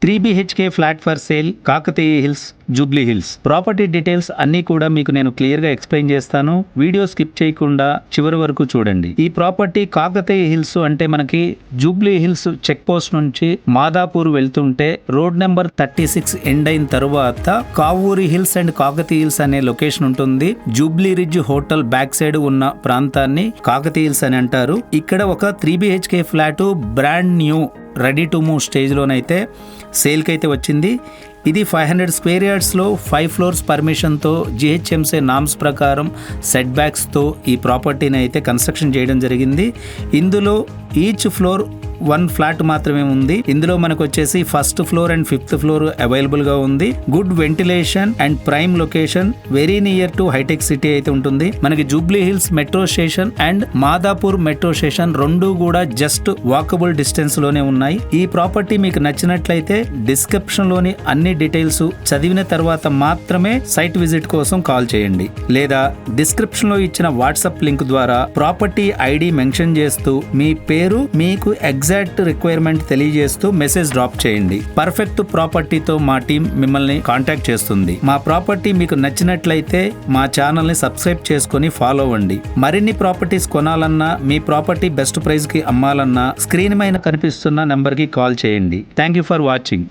3 BHK flat for sale, Kakatiya hills, Jubilee hills. Property details అన్నీ కూడా మీకు నేను క్లియర్గా ఎక్స్ప్లెయిన్ చేస్తాను. వీడియో స్కిప్ చేయకుండా చివరి వరకు చూడండి. ఈ ప్రాపర్టీ కాకతీయ హిల్స్ అంటే మనకి జూబ్లీ హిల్స్ చెక్ పోస్ట్ నుంచి మాదాపూర్ వెళ్తుంటే రోడ్ నెంబర్ 36 ఎండ్ అయిన తరువాత Kavuri hills and Kakatiya hills అనే లొకేషన్ ఉంటుంది. Jubilee ridge hotel back side ఉన్న ప్రాంతాన్ని కాకతీయ హిల్స్ అని అంటారు. ఇక్కడ ఒక 3 BHK flat brand new ready to move స్టేజ్లోనైతే సేల్కి అయితే వచ్చింది. ఇది 500 స్క్వేర్ యార్డ్స్లో 5 ఫ్లోర్స్ పర్మిషన్తో GHMC నామ్స్ ప్రకారం సెట్ బ్యాక్స్తో ఈ ప్రాపర్టీని అయితే కన్స్ట్రక్షన్ చేయడం జరిగింది. ఇందులో ఈచ్ ఫ్లోర్ 1 ఫ్లాట్ మాత్రమే ఉంది. ఇందులో మనకు వచ్చేసి first floor and 5th floor అవైలబుల్గా ఉంది. Good ventilation and prime location, very near to Hitech City అయితే ఉంటుంది. మనకి Jubilee Hills metro station and Madhapur metro station రెండు కూడా జస్ట్ వాకబుల్ డిస్టెన్స్ లోనే ఉన్నాయి. ఈ ప్రాపర్టీ మీకు నచ్చినట్లయితే డిస్క్రిప్షన్ లోని అన్ని డీటెయిల్స్ చదివిన తర్వాత మాత్రమే సైట్ విజిట్ కోసం కాల్ చేయండి, లేదా డిస్క్రిప్షన్ లో ఇచ్చిన వాట్సాప్ లింక్ ద్వారా ప్రాపర్టీ ఐడి మెన్షన్ చేస్తూ మీ పేరు, మీకు ఎగ్జాక్ట్ రిక్వైర్మెంట్ తెలియజేస్తూ మెసేజ్ డ్రాప్ చేయండి. పర్ఫెక్ట్ ప్రాపర్టీతో మా టీం మిమ్మల్ని కాంటాక్ట్ చేస్తుంది. మా ప్రాపర్టీ మీకు నచ్చినట్లయితే మా ఛానల్ ని సబ్స్క్రైబ్ చేసుకుని ఫాలో అవ్వండి. మరిన్ని ప్రాపర్టీస్ కొనాలన్నా, మీ ప్రాపర్టీ బెస్ట్ ప్రైస్ కి అమ్మాలన్నా స్క్రీన్ పైన కనిపిస్తున్న నెంబర్ కి కాల్ చేయండి. Thank you for watching.